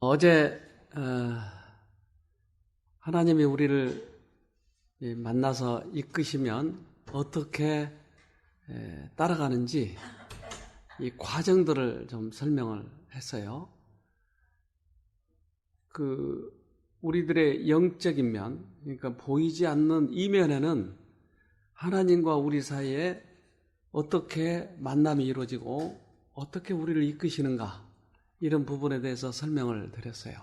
어제 하나님이 우리를 만나서 이끄시면 어떻게 따라가는지 이 과정들을 좀 설명을 했어요. 우리들의 영적인 면, 그러니까 보이지 않는 이면에는 하나님과 우리 사이에 어떻게 만남이 이루어지고 어떻게 우리를 이끄시는가, 이런 부분에 대해서 설명을 드렸어요.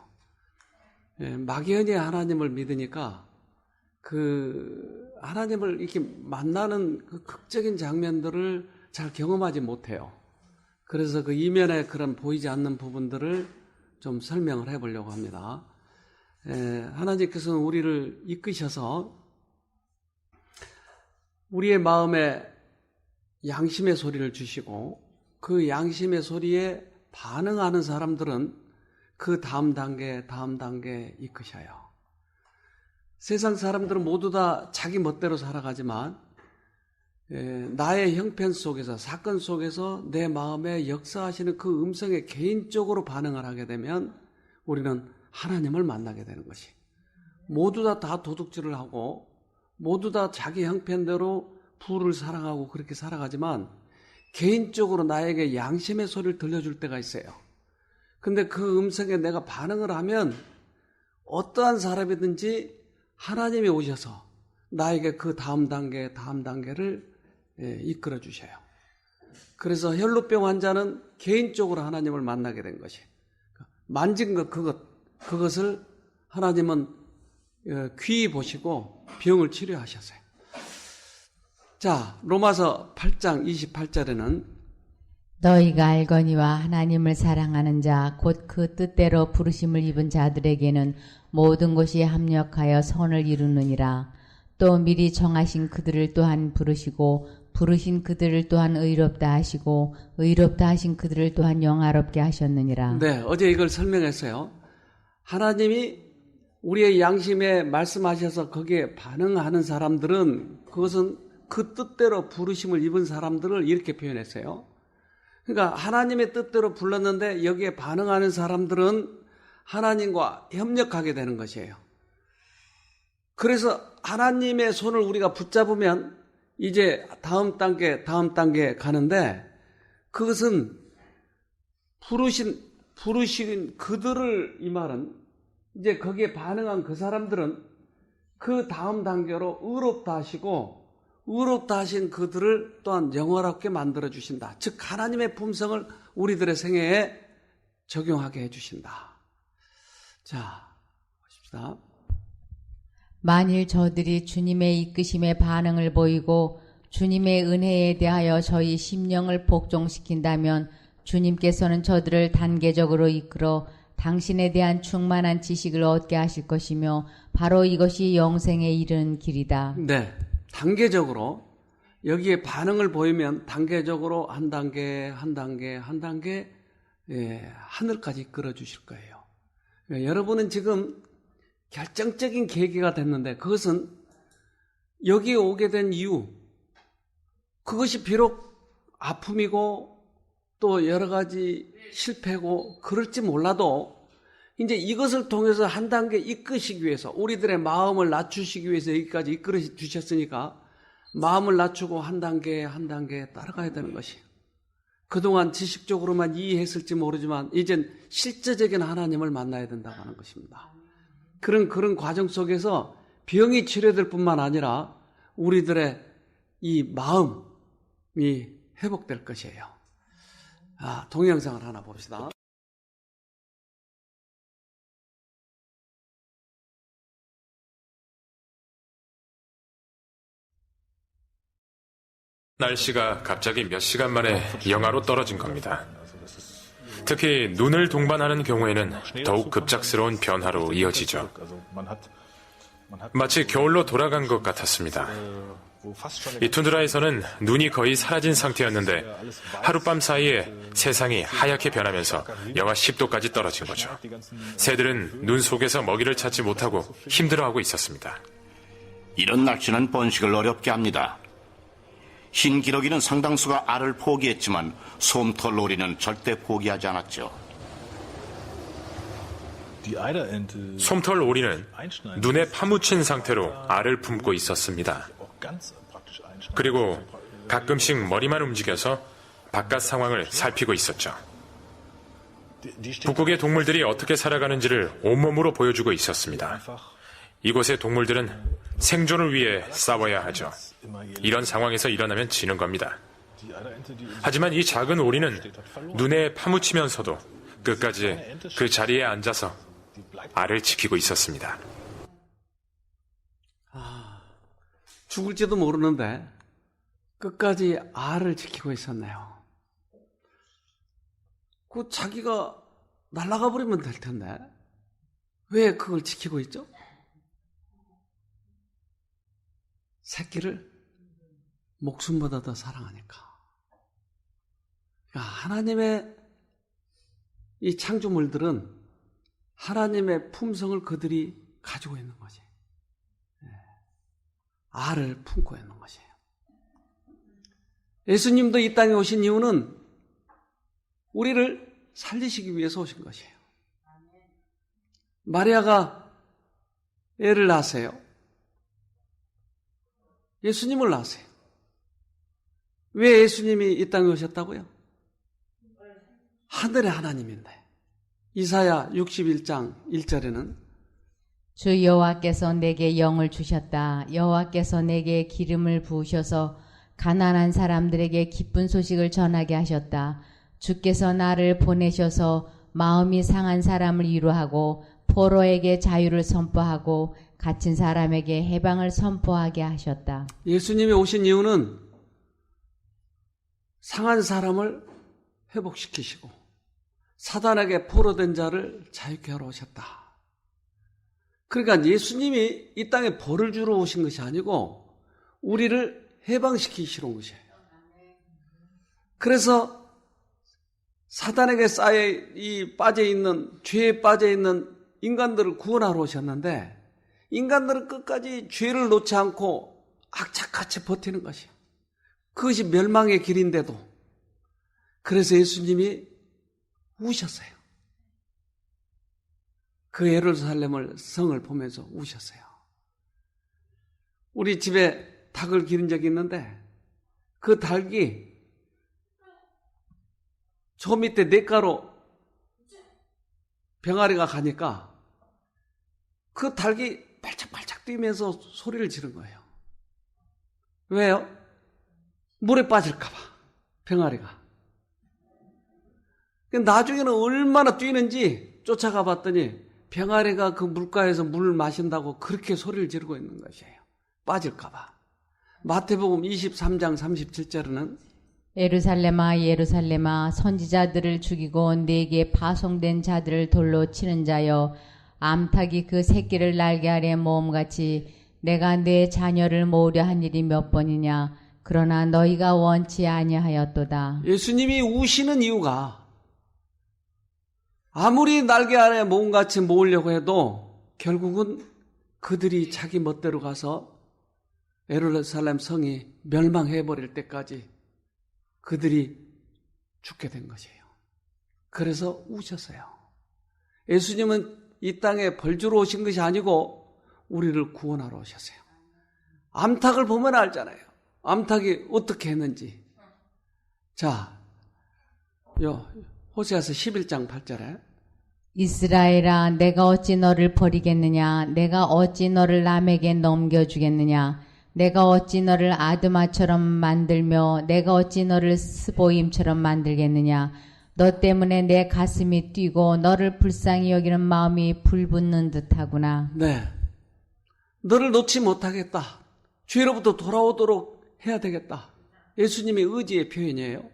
막연히 하나님을 믿으니까 하나님을 이렇게 만나는 그 극적인 장면들을 잘 경험하지 못해요. 그래서 그 이면에 그런 보이지 않는 부분들을 좀 설명을 해보려고 합니다. 하나님께서는 우리를 이끄셔서 우리의 마음에 양심의 소리를 주시고 그 양심의 소리에 반응하는 사람들은 그 다음 단계 이끄셔요. 세상 사람들은 모두 다 자기 멋대로 살아가지만 나의 형편 속에서, 사건 속에서 내 마음에 역사하시는 그 음성에 개인적으로 반응을 하게 되면 우리는 하나님을 만나게 되는 것이, 모두 다 도둑질을 하고 모두 다 자기 형편대로 부를 사랑하고 그렇게 살아가지만 개인적으로 나에게 양심의 소리를 들려줄 때가 있어요. 근데 그 음성에 내가 반응을 하면 어떠한 사람이든지 하나님이 오셔서 나에게 그 다음 단계를 이끌어 주셔요. 그래서 혈루병 환자는 개인적으로 하나님을 만나게 된 것이, 만진 그것을 하나님은 귀히 보시고 병을 치료하셨어요. 자, 로마서 8장 28절에는 너희가 알거니와 하나님을 사랑하는 자 곧 그 뜻대로 부르심을 입은 자들에게는 모든 것이 합력하여 선을 이루느니라. 또 미리 정하신 그들을 또한 부르시고 부르신 그들을 또한 의롭다 하시고 의롭다 하신 그들을 또한 영화롭게 하셨느니라. 네, 어제 이걸 설명했어요. 하나님이 우리의 양심에 말씀하셔서 거기에 반응하는 사람들은, 그것은 그 뜻대로 부르심을 입은 사람들을 이렇게 표현했어요. 그러니까 하나님의 뜻대로 불렀는데 여기에 반응하는 사람들은 하나님과 협력하게 되는 것이에요. 그래서 하나님의 손을 우리가 붙잡으면 이제 다음 단계 가는데, 그것은 부르신 그들을, 이 말은 이제 거기에 반응한 그 사람들은 그 다음 단계로 의롭다 하시고 의롭다 하신 그들을 또한 영원하게 만들어 주신다. 즉 하나님의 품성을 우리들의 생애에 적용하게 해주신다. 자, 보십시다. 만일 저들이 주님의 이끄심에 반응을 보이고 주님의 은혜에 대하여 저희 심령을 복종시킨다면 주님께서는 저들을 단계적으로 이끌어 당신에 대한 충만한 지식을 얻게 하실 것이며 바로 이것이 영생에 이르는 길이다. 네, 단계적으로 여기에 반응을 보이면 단계적으로 한 단계 하늘까지 이끌어 주실 거예요. 여러분은 지금 결정적인 계기가 됐는데, 그것은 여기에 오게 된 이유, 그것이 비록 아픔이고 또 여러 가지 실패고 그럴지 몰라도 이제 이것을 통해서 한 단계 이끄시기 위해서, 우리들의 마음을 낮추시기 위해서 여기까지 이끌어 주셨으니까 마음을 낮추고 한 단계 따라가야 되는 것이에요. 그동안 지식적으로만 이해했을지 모르지만 이젠 실제적인 하나님을 만나야 된다고 하는 것입니다. 그런 과정 속에서 병이 치료될 뿐만 아니라 우리들의 이 마음이 회복될 것이에요. 동영상을 하나 봅시다. 날씨가 갑자기 몇 시간 만에 영하로 떨어진 겁니다. 특히 눈을 동반하는 경우에는 더욱 급작스러운 변화로 이어지죠. 마치 겨울로 돌아간 것 같았습니다. 이 툰드라에서는 눈이 거의 사라진 상태였는데 하룻밤 사이에 세상이 하얗게 변하면서 영하 10도까지 떨어진 거죠. 새들은 눈 속에서 먹이를 찾지 못하고 힘들어하고 있었습니다. 이런 날씨는 번식을 어렵게 합니다. 흰기러기는 상당수가 알을 포기했지만 솜털오리는 절대 포기하지 않았죠. 솜털 오리는 눈에 파묻힌 상태로 알을 품고 있었습니다. 그리고 가끔씩 머리만 움직여서 바깥 상황을 살피고 있었죠. 북극의 동물들이 어떻게 살아가는지를 온몸으로 보여주고 있었습니다. 이곳의 동물들은 생존을 위해 싸워야 하죠. 이런 상황에서 일어나면 지는 겁니다. 하지만 이 작은 오리는 눈에 파묻히면서도 끝까지 그 자리에 앉아서 알을 지키고 있었습니다. 죽을지도 모르는데 끝까지 알을 지키고 있었네요. 그 자기가 날아가 버리면 될 텐데 왜 그걸 지키고 있죠? 새끼를 목숨보다 더 사랑하니까. 그러니까 하나님의 이 창조물들은 하나님의 품성을 그들이 가지고 있는 거지. 알을 품고 있는 것이에요. 예수님도 이 땅에 오신 이유는 우리를 살리시기 위해서 오신 것이에요. 마리아가 애를 낳으세요. 예수님을 낳으세요. 왜 예수님이 이 땅에 오셨다고요? 하늘의 하나님인데. 이사야 61장 1절에는 주 여호와께서 내게 영을 주셨다. 여호와께서 내게 기름을 부으셔서 가난한 사람들에게 기쁜 소식을 전하게 하셨다. 주께서 나를 보내셔서 마음이 상한 사람을 위로하고 포로에게 자유를 선포하고 갇힌 사람에게 해방을 선포하게 하셨다. 예수님이 오신 이유는 상한 사람을 회복시키시고 사단에게 포로된 자를 자유케 하러 오셨다. 그러니까 예수님이 이 땅에 벌을 주러 오신 것이 아니고 우리를 해방시키시러 온 것이에요. 그래서 사단에게 빠져있는, 죄에 빠져있는 인간들을 구원하러 오셨는데 인간들은 끝까지 죄를 놓지 않고 악착같이 버티는 것이에요. 그것이 멸망의 길인데도 그래서 예수님이 우셨어요. 그 예루살렘을 성을 보면서 우셨어요. 우리 집에 닭을 기른 적이 있는데 그 닭이 저 밑에 냇가로 병아리가 가니까 그 닭이 발짝발짝 뛰면서 소리를 지른 거예요. 왜요? 물에 빠질까 봐 병아리가. 나중에는 얼마나 뛰는지 쫓아가 봤더니 병아리가 그 물가에서 물을 마신다고 그렇게 소리를 지르고 있는 것이에요. 빠질까 봐. 마태복음 23장 37절에는 예루살렘아 예루살렘아 선지자들을 죽이고 네게 파송된 자들을 돌로 치는 자여 암탉이 그 새끼를 날개 아래 모음같이 내가 내 자녀를 모으려 한 일이 몇 번이냐 그러나 너희가 원치 아니하였도다. 예수님이 우시는 이유가 아무리 날개 아래 모음같이 모으려고 해도 결국은 그들이 자기 멋대로 가서 예루살렘 성이 멸망해버릴 때까지 그들이 죽게 된 것이에요. 그래서 우셨어요. 예수님은 이 땅에 벌 주러 오신 것이 아니고 우리를 구원하러 오셨어요. 암탉을 보면 알잖아요. 암탉이 어떻게 했는지. 자, 호세아서 11장 8절에 이스라엘아 내가 어찌 너를 버리겠느냐 내가 어찌 너를 남에게 넘겨주겠느냐 내가 어찌 너를 아드마처럼 만들며 내가 어찌 너를 스보임처럼 만들겠느냐 너 때문에 내 가슴이 뛰고 너를 불쌍히 여기는 마음이 불붙는 듯하구나. 네, 너를 놓지 못하겠다. 죄로부터 돌아오도록 해야 되겠다. 예수님의 의지의 표현이에요.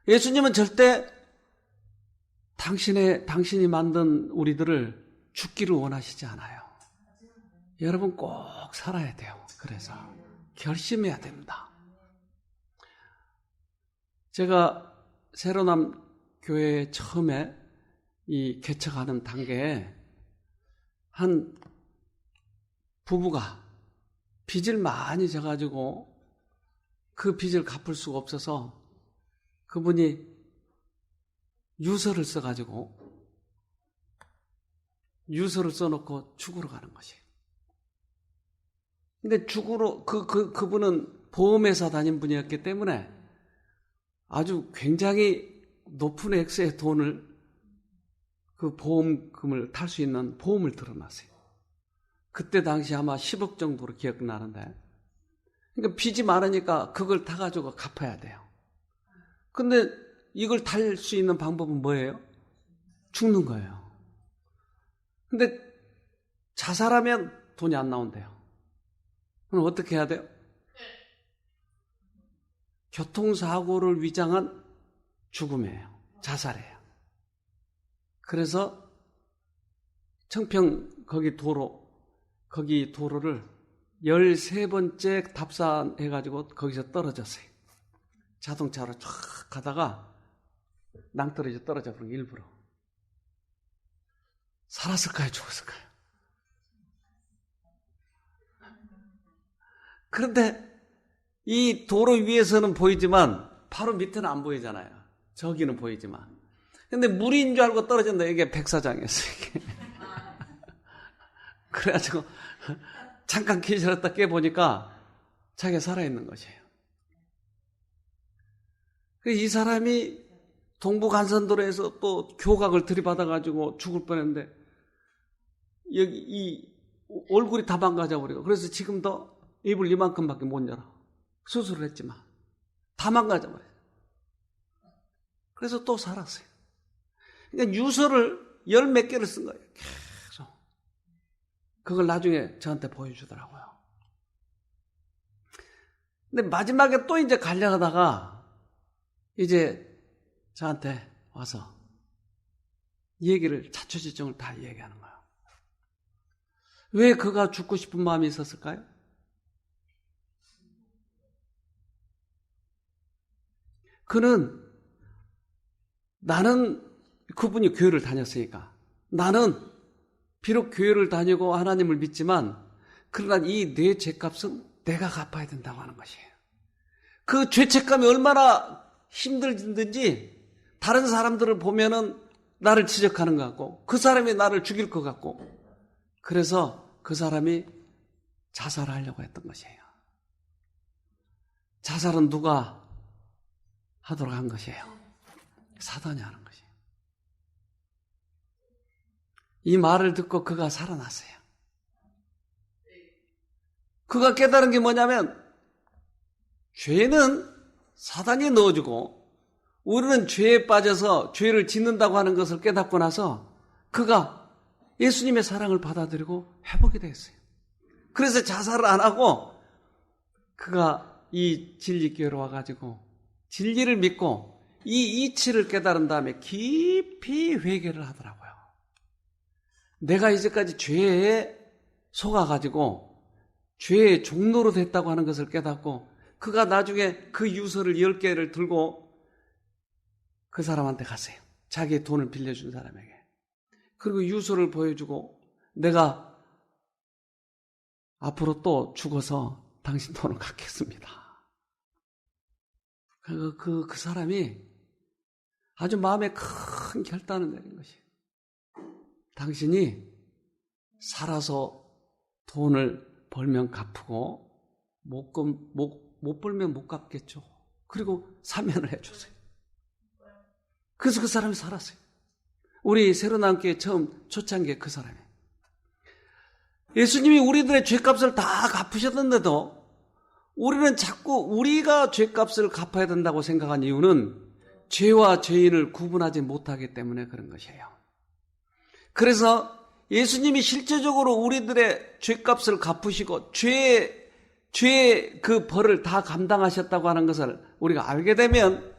예수님은 절대 당신이 만든 우리들을 죽기를 원하시지 않아요. 여러분 꼭 살아야 돼요. 그래서 결심해야 됩니다. 제가 새로남 교회 처음에 이 개척하는 단계에 한 부부가 빚을 많이 져가지고 그 빚을 갚을 수가 없어서 그분이 유서를 써가지고 유서를 써놓고 죽으러 가는 것이에요. 근데 죽으러 그분은 보험회사 다닌 분이었기 때문에 아주 굉장히 높은 액수의 돈을 그 보험금을 탈 수 있는 보험을 들어놨어요. 그때 당시 아마 10억 정도로 기억나는데, 그러니까 빚이 많으니까 그걸 타가지고 갚아야 돼요. 근데 이걸 탈 수 있는 방법은 뭐예요? 죽는 거예요. 근데 자살하면 돈이 안 나온대요. 그럼 어떻게 해야 돼요? 교통사고를 위장한 죽음이에요. 자살이에요. 그래서 청평 거기 도로를 13번째 답사해가지고 거기서 떨어졌어요. 자동차로 쫙 가다가 낭떠러지 떨어져 버린 일부러. 살았을까요? 죽었을까요? 그런데 이 도로 위에서는 보이지만 바로 밑에는 안 보이잖아요. 저기는 보이지만. 근데 물인 줄 알고 떨어졌는데 이게 백사장이었어요. 이게. 그래가지고 잠깐 기절했다 깨보니까 자기가 살아있는 것이에요. 이 사람이 동부간선도로에서 또 교각을 들이받아가지고 죽을 뻔했는데 여기 이 얼굴이 다 망가져버리고, 그래서 지금도 입을 이만큼밖에 못 열어. 수술을 했지만 다 망가져버려요. 그래서 또 살았어요. 그러니까 유서를 10몇 개를 쓴 거예요. 계속. 그걸 나중에 저한테 보여주더라고요. 근데 마지막에 또 이제 가려다가 이제 저한테 와서 얘기를, 자초지종을 다 얘기하는 거예요. 왜 그가 죽고 싶은 마음이 있었을까요? 나는 그분이 교회를 다녔으니까, 나는 비록 교회를 다니고 하나님을 믿지만 그러나 이 내 죄값은 내가 갚아야 된다고 하는 것이에요. 그 죄책감이 얼마나 힘들든지 다른 사람들을 보면은 나를 지적하는 것 같고 그 사람이 나를 죽일 것 같고, 그래서 그 사람이 자살하려고 했던 것이에요. 자살은 누가 하도록 한 것이에요? 사단이 하는 것이에요. 이 말을 듣고 그가 살아났어요. 그가 깨달은 게 뭐냐면, 죄는 사단이 넣어주고 우리는 죄에 빠져서 죄를 짓는다고 하는 것을 깨닫고 나서 그가 예수님의 사랑을 받아들이고 회복이 됐어요. 그래서 자살을 안 하고 그가 이 진리교회로 와가지고 진리를 믿고 이 이치를 깨달은 다음에 깊이 회개를 하더라고요. 내가 이제까지 죄에 속아가지고 죄의 종로로 됐다고 하는 것을 깨닫고, 그가 나중에 그 유서를 10개를 들고 그 사람한테 갔어요. 자기의 돈을 빌려준 사람에게. 그리고 유서를 보여주고, 내가 앞으로 또 죽어서 당신 돈을 갚겠습니다. 그 사람이 아주 마음에 큰 결단을 내린 것이에요. 당신이 살아서 돈을 벌면 갚고 못 벌면 못 갚겠죠. 그리고 사면을 해줬어요. 그래서 그 사람이 살았어요. 우리 새로나온교회 처음 초창기에 그 사람이. 예수님이 우리들의 죄값을 다 갚으셨는데도 우리는 자꾸 우리가 죄값을 갚아야 된다고 생각한 이유는 죄와 죄인을 구분하지 못하기 때문에 그런 것이에요. 그래서 예수님이 실제적으로 우리들의 죄값을 갚으시고 죄의 그 벌을 다 감당하셨다고 하는 것을 우리가 알게 되면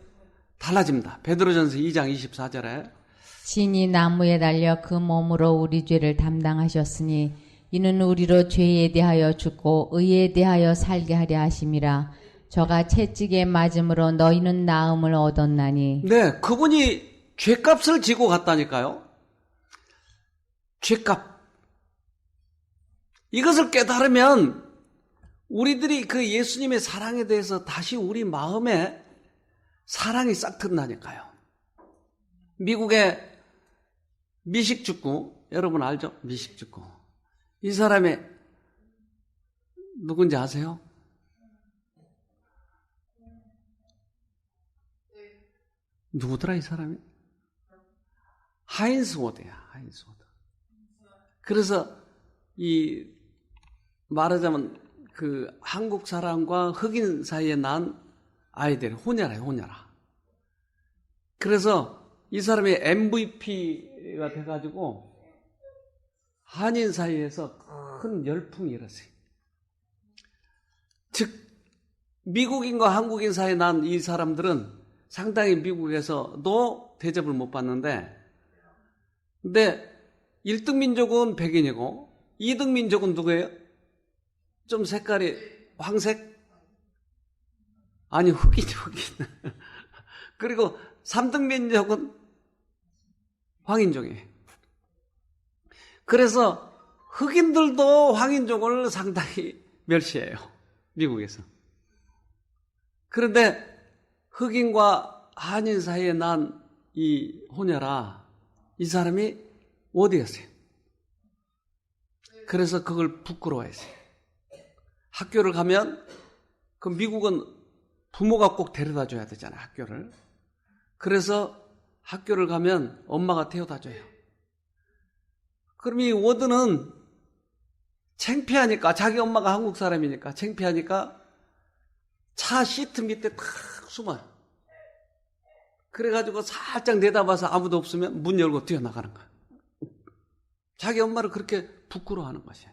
달라집니다. 베드로전서 2장 24절에 신이 나무에 달려 그 몸으로 우리 죄를 담당하셨으니 이는 우리로 죄에 대하여 죽고 의에 대하여 살게 하려 하심이라. 저가 채찍에 맞음으로 너희는 나음을 얻었나니. 네, 그분이 죄값을 지고 갔다니까요. 죄값. 이것을 깨달으면 우리들이 그 예수님의 사랑에 대해서 다시 우리 마음에 사랑이 싹 튼다니까요. 미국의 미식축구, 여러분 알죠? 미식축구. 이 사람이 누군지 아세요? 누구더라 이 사람이? 하인스 워드야, 하인스 워드. 그래서 이 말하자면 그 한국 사람과 흑인 사이에 난 아이들 혼혈아요, 혼혈아. 그래서 이 사람이 MVP가 돼가지고 한인 사이에서 큰 열풍이 일었어요. 즉 미국인과 한국인 사이에 난 이 사람들은 상당히 미국에서도 대접을 못 받는데, 근데 1등 민족은 백인이고 2등 민족은 누구예요? 좀 색깔이 황색? 아니 흑인. 그리고 3등 민족은 황인종이에요. 그래서 흑인들도 황인종을 상당히 멸시해요, 미국에서. 그런데 흑인과 한인 사이에 난 이 혼혈아, 이 사람이 어디였어요? 그래서 그걸 부끄러워했어요. 학교를 가면 그 미국은 부모가 꼭 데려다 줘야 되잖아요, 학교를. 그래서 학교를 가면 엄마가 태워다 줘요. 그럼 이 워드는 창피하니까, 자기 엄마가 한국 사람이니까 창피하니까 차 시트 밑에 탁 숨어요. 그래가지고 살짝 내다봐서 아무도 없으면 문 열고 뛰어나가는 거예요. 자기 엄마를 그렇게 부끄러워하는 것이에요.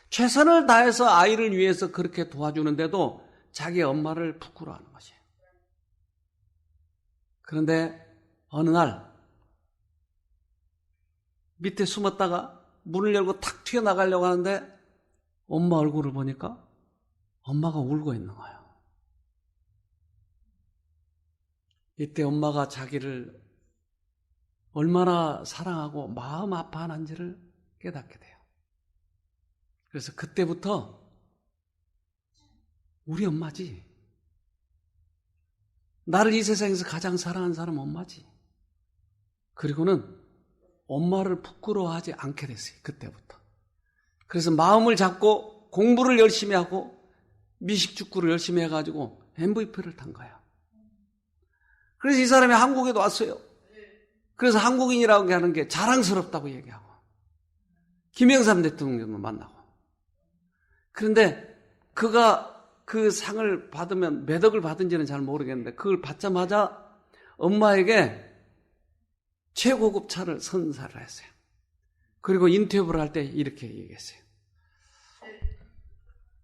최선을 다해서 아이를 위해서 그렇게 도와주는데도 자기 엄마를 부끄러워하는 것이에요. 그런데 어느 날 밑에 숨었다가 문을 열고 탁 튀어나가려고 하는데 엄마 얼굴을 보니까 엄마가 울고 있는 거예요. 이때 엄마가 자기를 얼마나 사랑하고 마음 아파하는지를 깨닫게 돼요. 그래서 그때부터 우리 엄마지, 나를 이 세상에서 가장 사랑하는 사람은 엄마지. 그리고는 엄마를 부끄러워하지 않게 됐어요, 그때부터. 그래서 마음을 잡고 공부를 열심히 하고 미식축구를 열심히 해가지고 MVP를 탄 거예요. 그래서 이 사람이 한국에도 왔어요. 그래서 한국인이라고 하는 게 자랑스럽다고 얘기하고 김영삼 대통령도 만나고. 그런데 그가 그 상을 받으면 몇 억을 받은지는 잘 모르겠는데 그걸 받자마자 엄마에게 최고급 차를 선사를 했어요. 그리고 인터뷰를 할 때 이렇게 얘기했어요.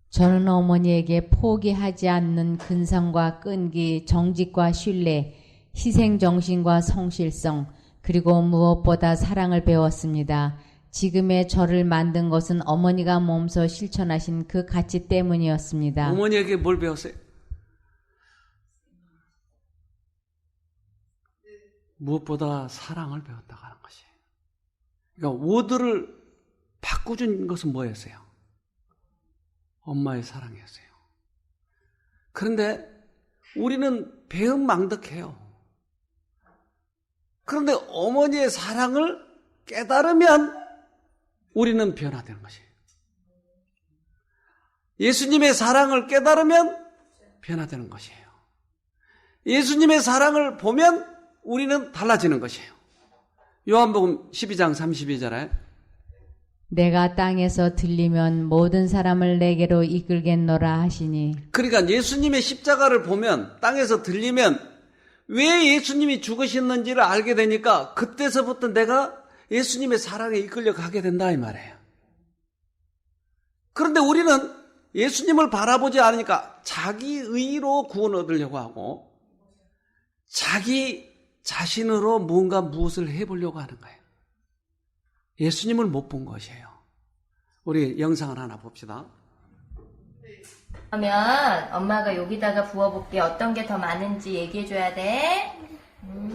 저는 어머니에게 포기하지 않는 근성과 끈기, 정직과 신뢰, 희생정신과 성실성, 그리고 무엇보다 사랑을 배웠습니다. 지금의 저를 만든 것은 어머니가 몸소 실천하신 그 가치 때문이었습니다. 어머니에게 뭘 배웠어요? 무엇보다 사랑을 배웠다고 하는 것이에요. 그러니까 워드를 바꿔준 것은 뭐였어요? 엄마의 사랑이었어요. 그런데 우리는 배은망덕해요. 그런데 어머니의 사랑을 깨달으면 우리는 변화되는 것이에요. 예수님의 사랑을 깨달으면 변화되는 것이에요. 예수님의 사랑을 보면 우리는 달라지는 것이에요. 요한복음 12장 32절에 내가 땅에서 들리면 모든 사람을 내게로 이끌겠노라 하시니. 그러니까 예수님의 십자가를 보면, 땅에서 들리면 왜 예수님이 죽으셨는지를 알게 되니까 그때서부터 내가 예수님의 사랑에 이끌려 가게 된다 이 말이에요. 그런데 우리는 예수님을 바라보지 않으니까 자기 의로 구원 얻으려고 하고 자기 자신으로 뭔가 무엇을 해보려고 하는 거예요. 예수님을 못 본 것이에요. 우리 영상을 하나 봅시다. 그러면 엄마가 여기다가 부어볼게. 어떤 게 더 많은지 얘기해줘야 돼.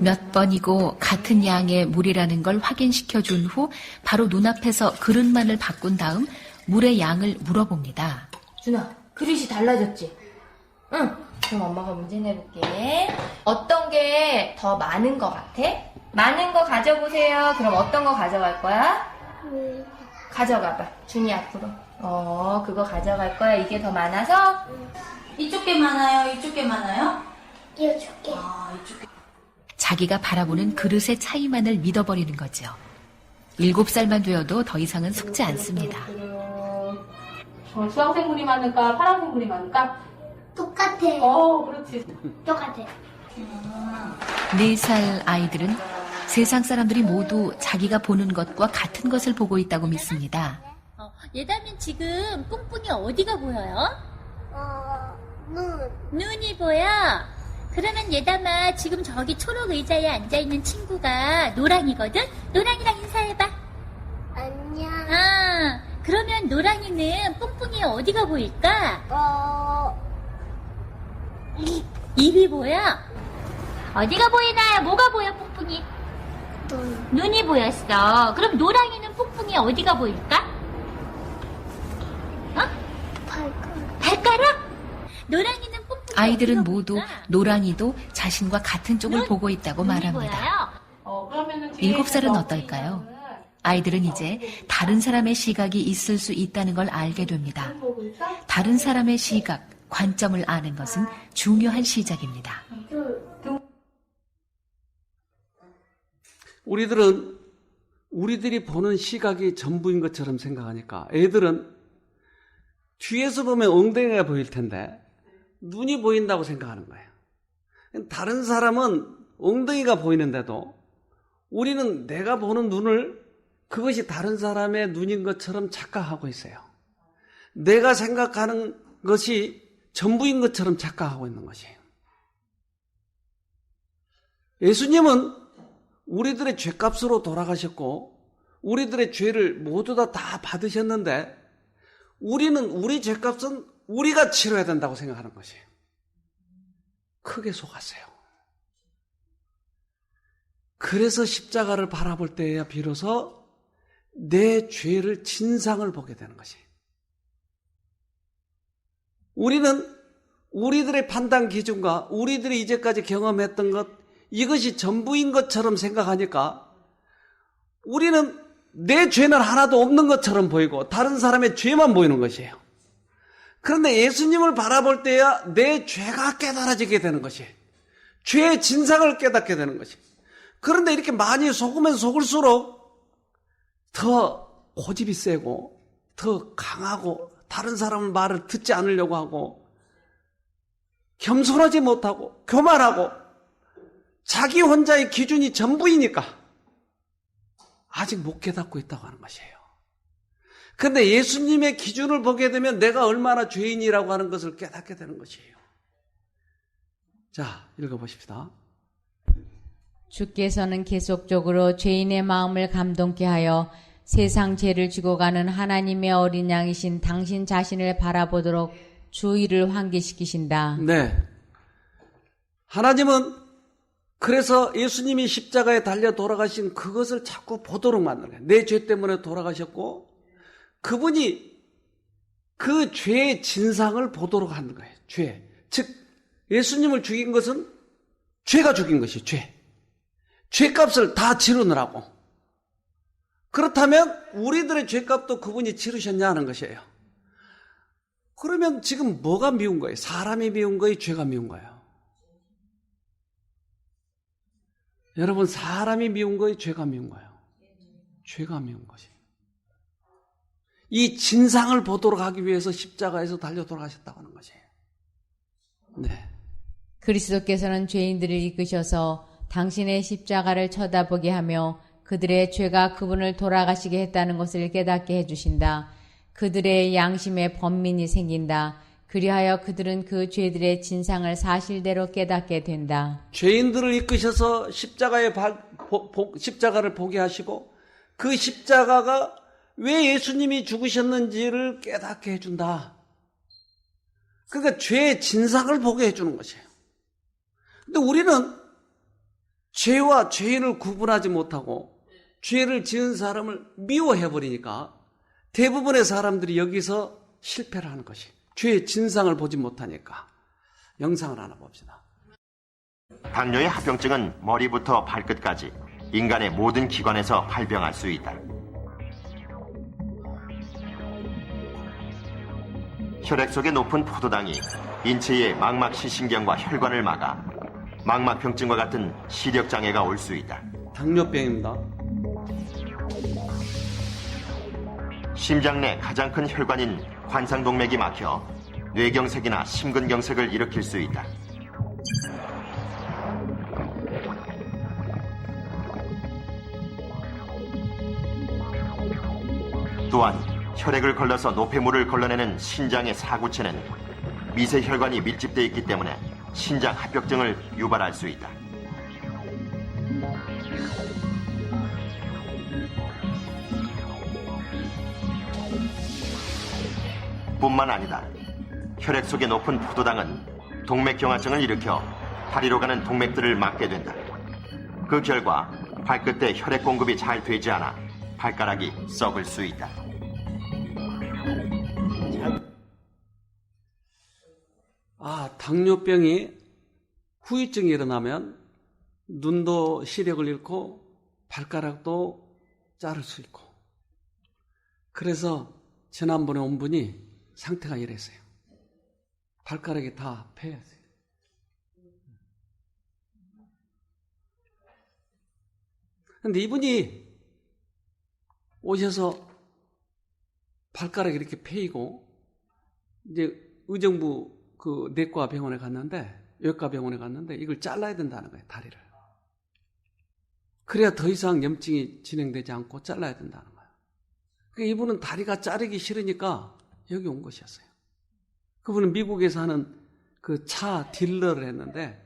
몇 번이고 같은 양의 물이라는 걸 확인시켜 준 후 바로 눈앞에서 그릇만을 바꾼 다음 물의 양을 물어봅니다. 준아, 그릇이 달라졌지? 응. 그럼 엄마가 문제 내볼게. 어떤 게 더 많은 거 같아? 많은 거 가져보세요. 그럼 어떤 거 가져갈 거야? 가져가봐. 준이 앞으로. 그거 가져갈 거야. 이게 더 많아서? 이쪽 게 많아요? 이쪽 게 많아요? 이쪽 게. 자기가 바라보는 그릇의 차이만을 믿어버리는 거죠. 7살만 되어도 더 이상은 속지 않습니다. 주황색 물이 많을까? 파란색 물이 많을까? 똑같아. 그렇지. 똑같아. 4살 아이들은 세상 사람들이 모두 자기가 보는 것과 같은 것을 보고 있다고 믿습니다. 예담이 지금 뿡뿡이 어디가 보여요? 눈. 눈이 보여? 그러면 예담아 지금 저기 초록 의자에 앉아있는 친구가 노랑이거든? 노랑이랑 인사해봐. 안녕. 그러면 노랑이는 뿡뿡이 어디가 보일까? 입이 보여? 어디가 보이나요? 뭐가 보여 뿡뿡이? 눈이 보였어. 그럼 노랑이는 뿡뿡이 어디가 보일까? 발가락? 노랑이는 뿡뿡이 아이들은 어디가 모두 보일까? 노랑이도 자신과 같은 쪽을 보고 있다고 눈이 말합니다. 보여요? 그러면은 뒤에 7살은 있는 어떨까요? 아이들은 이제 다른 사람의 시각이 있을 수 있다는 걸 알게 됩니다. 다른 사람의 시각, 관점을 아는 것은 중요한 시작입니다. 우리들은 우리들이 보는 시각이 전부인 것처럼 생각하니까 애들은 뒤에서 보면 엉덩이가 보일 텐데 눈이 보인다고 생각하는 거예요. 다른 사람은 엉덩이가 보이는데도 우리는 내가 보는 눈을 그것이 다른 사람의 눈인 것처럼 착각하고 있어요. 내가 생각하는 것이 전부인 것처럼 착각하고 있는 것이에요. 예수님은 우리들의 죄값으로 돌아가셨고 우리들의 죄를 모두 다 받으셨는데 우리는 우리 죄값은 우리가 치러야 된다고 생각하는 것이에요. 크게 속았어요. 그래서 십자가를 바라볼 때에야 비로소 내 죄를 진상을 보게 되는 것이에요. 우리는 우리들의 판단 기준과 우리들이 이제까지 경험했던 것 이것이 전부인 것처럼 생각하니까 우리는 내 죄는 하나도 없는 것처럼 보이고 다른 사람의 죄만 보이는 것이에요. 그런데 예수님을 바라볼 때야 내 죄가 깨달아지게 되는 것이에요. 죄의 진상을 깨닫게 되는 것이에요. 그런데 이렇게 많이 속으면 속을수록 더 고집이 세고 더 강하고 다른 사람 말을 듣지 않으려고 하고 겸손하지 못하고 교만하고 자기 혼자의 기준이 전부이니까 아직 못 깨닫고 있다고 하는 것이에요. 그런데 예수님의 기준을 보게 되면 내가 얼마나 죄인이라고 하는 것을 깨닫게 되는 것이에요. 자, 읽어보십시다. 주께서는 계속적으로 죄인의 마음을 감동케 하여 세상 죄를 지고 가는 하나님의 어린 양이신 당신 자신을 바라보도록 주의를 환기시키신다. 네. 하나님은 그래서 예수님이 십자가에 달려 돌아가신 그것을 자꾸 보도록 만드는 거예요. 내 죄 때문에 돌아가셨고 그분이 그 죄의 진상을 보도록 하는 거예요. 죄. 즉 예수님을 죽인 것은 죄가 죽인 것이에요. 죄. 죄값을 다 치르느라고. 그렇다면 우리들의 죄값도 그분이 치르셨냐 하는 것이에요. 그러면 지금 뭐가 미운 거예요? 사람이 미운 거예요? 죄가 미운 거예요? 여러분, 사람이 미운 거예요? 죄가 미운 거예요? 죄가 미운 것이에요. 이 진상을 보도록 하기 위해서 십자가에서 달려 돌아가셨다고 하는 것이에요. 네. 그리스도께서는 죄인들을 이끄셔서 당신의 십자가를 쳐다보게 하며 그들의 죄가 그분을 돌아가시게 했다는 것을 깨닫게 해주신다. 그들의 양심에 번민이 생긴다. 그리하여 그들은 그 죄들의 진상을 사실대로 깨닫게 된다. 죄인들을 이끄셔서 십자가를 보게 하시고 그 십자가가 왜 예수님이 죽으셨는지를 깨닫게 해준다. 그러니까 죄의 진상을 보게 해주는 것이에요. 근데 우리는 죄와 죄인을 구분하지 못하고 죄를 지은 사람을 미워해버리니까 대부분의 사람들이 여기서 실패를 하는 것이에요. 죄의 진상을 보지 못하니까 영상을 하나 봅시다. 당뇨의 합병증은 머리부터 발끝까지 인간의 모든 기관에서 발병할 수 있다. 혈액 속의 높은 포도당이 인체의 망막시신경과 혈관을 막아 망막병증과 같은 시력장애가 올 수 있다. 당뇨병입니다. 심장 내 가장 큰 혈관인 관상동맥이 막혀 뇌경색이나 심근경색을 일으킬 수 있다. 또한 혈액을 걸러서 노폐물을 걸러내는 신장의 사구체는 미세혈관이 밀집되어 있기 때문에 신장 합병증을 유발할 수 있다. 뿐만 아니다. 혈액 속의 높은 포도당은 동맥경화증을 일으켜 다리로 가는 동맥들을 막게 된다. 그 결과 발끝에 혈액 공급이 잘 되지 않아 발가락이 썩을 수 있다. 당뇨병이 후유증이 일어나면 눈도 시력을 잃고 발가락도 자를 수 있고, 그래서 지난번에 온 분이 상태가 이랬어요. 발가락이 다 패였어요. 근데 이분이 오셔서 발가락이 이렇게 패이고, 이제 의정부 그 내과 병원에 갔는데, 외과 병원에 갔는데 이걸 잘라야 된다는 거예요, 다리를. 그래야 더 이상 염증이 진행되지 않고 잘라야 된다는 거예요. 그러니까 이분은 다리가 자르기 싫으니까 여기 온 것이었어요. 그분은 미국에서 하는 그 차 딜러를 했는데,